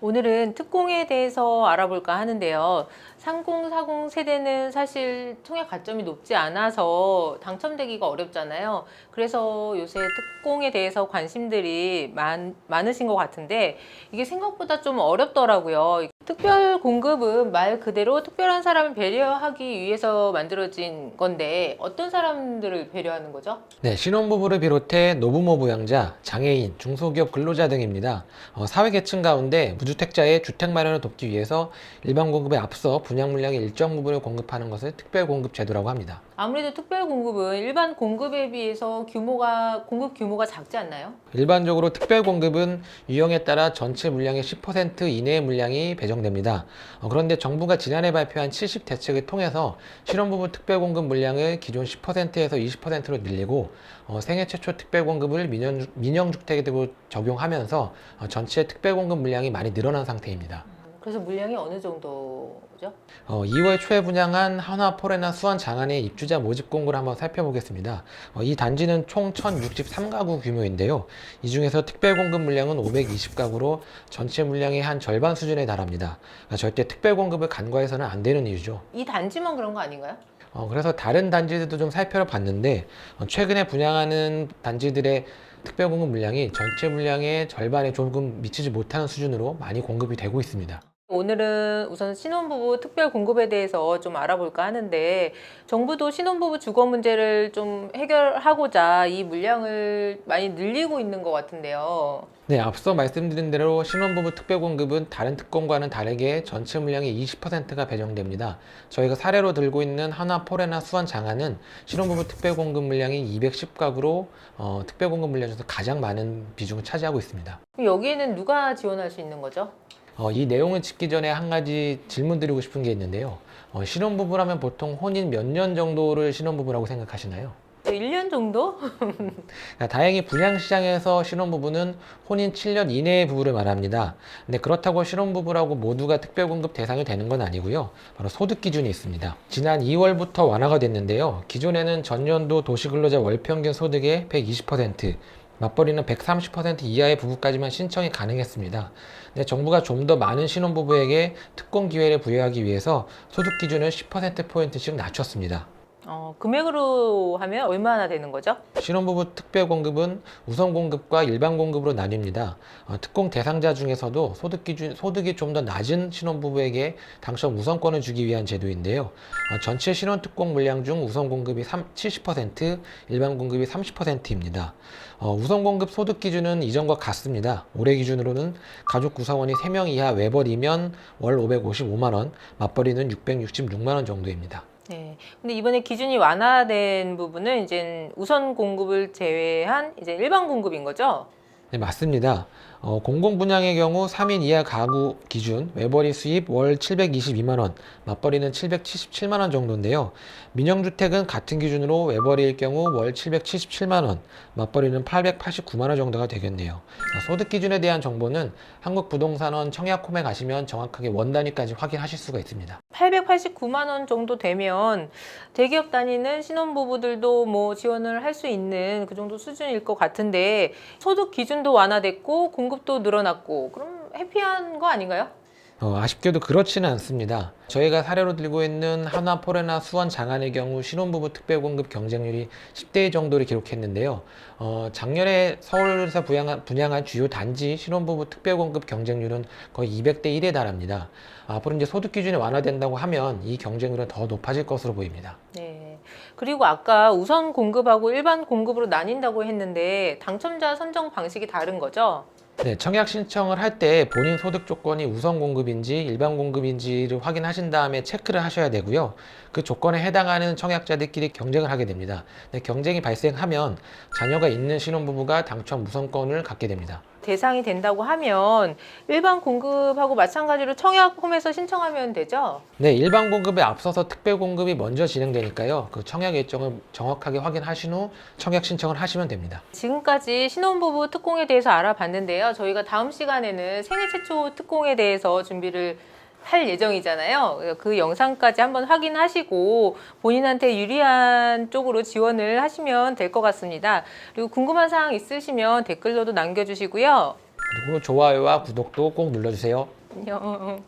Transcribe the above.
오늘은 특공에 대해서 알아볼까 하는데요. 3040 세대는 사실 청약 가점이 높지 않아서 당첨되기가 어렵잖아요. 그래서 요새 특공에 대해서 관심들이 많으신 것 같은데 이게 생각보다 좀 어렵더라고요. 특별 공급은 말 그대로 특별한 사람을 배려하기 위해서 만들어진 건데 어떤 사람들을 배려하는 거죠? 네, 신혼부부를 비롯해 노부모 부양자, 장애인, 중소기업 근로자 등입니다. 사회계층 가운데 무주택자의 주택 마련을 돕기 위해서 일반 공급에 앞서 분양 물량의 일정 부분을 공급하는 것을 특별 공급 제도라고 합니다. 아무래도 특별 공급은 일반 공급에 비해서 공급 규모가 작지 않나요? 일반적으로 특별 공급은 유형에 따라 전체 물량의 10% 이내의 물량이 배정됩니다. 그런데 정부가 지난해 발표한 70 대책을 통해서 신혼부부 특별 공급 물량을 기존 10%에서 20%로 늘리고 생애 최초 특별 공급을 민영주택에도 적용하면서 전체 특별 공급 물량이 많이 늘어난 상태입니다. 그래서 물량이 어느 정도죠? 2월 초에 분양한 한화 포레나 수원 장안의 입주자 모집 공고를 한번 살펴보겠습니다. 이 단지는 총 1063가구 규모인데요. 이 중에서 특별 공급 물량은 520가구로 전체 물량의 한 절반 수준에 달합니다. 그러니까 절대 특별 공급을 간과해서는 안 되는 이유죠. 이 단지만 그런 거 아닌가요? 그래서 다른 단지들도 좀 살펴봤는데 최근에 분양하는 단지들의 특별 공급 물량이 전체 물량의 절반에 조금 미치지 못하는 수준으로 많이 공급이 되고 있습니다. 오늘은 우선 신혼부부 특별 공급에 대해서 좀 알아볼까 하는데 정부도 신혼부부 주거 문제를 좀 해결하고자 이 물량을 많이 늘리고 있는 것 같은데요. 네, 앞서 말씀드린 대로 신혼부부 특별공급은 다른 특공과는 다르게 전체 물량의 20%가 배정됩니다. 저희가 사례로 들고 있는 한화 포레나 수원 장안은 신혼부부 특별공급 물량이 210가구로 특별공급 물량 중에서 가장 많은 비중을 차지하고 있습니다. 그럼 여기에는 누가 지원할 수 있는 거죠? 이 내용을 짚기 전에 한 가지 질문 드리고 싶은 게 있는데요. 신혼부부라면 보통 혼인 몇 년 정도를 신혼부부라고 생각하시나요? 1년 정도? 다행히 분양시장에서 신혼부부는 혼인 7년 이내의 부부를 말합니다. 근데 그렇다고 신혼부부라고 모두가 특별공급 대상이 되는 건 아니고요. 바로 소득 기준이 있습니다. 지난 2월부터 완화가 됐는데요. 기존에는 전년도 도시근로자 월평균 소득의 120%, 맞벌이는 130% 이하의 부부까지만 신청이 가능했습니다. 근데 정부가 좀 더 많은 신혼부부에게 특권 기회를 부여하기 위해서 소득 기준을 10%포인트씩 낮췄습니다. 금액으로 하면 얼마나 되는 거죠? 신혼부부 특별공급은 우선공급과 일반공급으로 나뉩니다. 특공 대상자 중에서도 소득이 좀 더 낮은 신혼부부에게 당첨 우선권을 주기 위한 제도인데요. 전체 신혼특공 물량 중 우선공급이 70%, 일반공급이 30%입니다. 우선공급 소득 기준은 이전과 같습니다. 올해 기준으로는 가족 구성원이 3명 이하 외벌이면 월 555만원, 맞벌이는 666만원 정도입니다. 네. 근데 이번에 기준이 완화된 부분은 이제 우선 공급을 제외한 이제 일반 공급인 거죠? 네, 맞습니다. 공공분양의 경우 3인 이하 가구 기준 외벌이 수입 월 722만원, 맞벌이는 777만원 정도인데요. 민영주택은 같은 기준으로 외벌이일 경우 월 777만원, 맞벌이는 889만원 정도가 되겠네요. 소득 기준에 대한 정보는 한국부동산원 청약홈에 가시면 정확하게 원 단위까지 확인하실 수가 있습니다. 889만 원 정도 되면 대기업 다니는 신혼부부들도 뭐 지원을 할 수 있는 그 정도 수준일 것 같은데 소득 기준도 완화됐고 공급도 늘어났고 그럼 해피한 거 아닌가요? 아쉽게도 그렇지는 않습니다. 저희가 사례로 들고 있는 한화 포레나 수원 장안의 경우 신혼부부 특별공급 경쟁률이 10대 2 정도를 기록했는데요. 작년에 서울에서 분양한 주요 단지 신혼부부 특별공급 경쟁률은 거의 200대 1에 달합니다. 앞으로 이제 소득 기준이 완화된다고 하면 이 경쟁률은 더 높아질 것으로 보입니다. 네. 그리고 아까 우선 공급하고 일반 공급으로 나뉜다고 했는데 당첨자 선정 방식이 다른 거죠? 네, 청약 신청을 할 때 본인 소득 조건이 우선 공급인지 일반 공급인지를 확인하신 다음에 체크를 하셔야 되고요. 그 조건에 해당하는 청약자들끼리 경쟁을 하게 됩니다. 네, 경쟁이 발생하면 자녀가 있는 신혼부부가 당첨 우선권을 갖게 됩니다. 대상이 된다고 하면 일반 공급하고 마찬가지로 청약홈에서 신청하면 되죠? 네, 일반 공급에 앞서서 특별 공급이 먼저 진행되니까요. 그 청약 일정을 정확하게 확인하신 후 청약 신청을 하시면 됩니다. 지금까지 신혼부부 특공에 대해서 알아봤는데요. 저희가 다음 시간에는 생애 최초 특공에 대해서 준비를 할 예정이잖아요. 그 영상까지 한번 확인하시고 본인한테 유리한 쪽으로 지원을 하시면 될 것 같습니다. 그리고 궁금한 사항 있으시면 댓글로도 남겨주시고요. 그리고 좋아요와 구독도 꼭 눌러주세요. 안녕.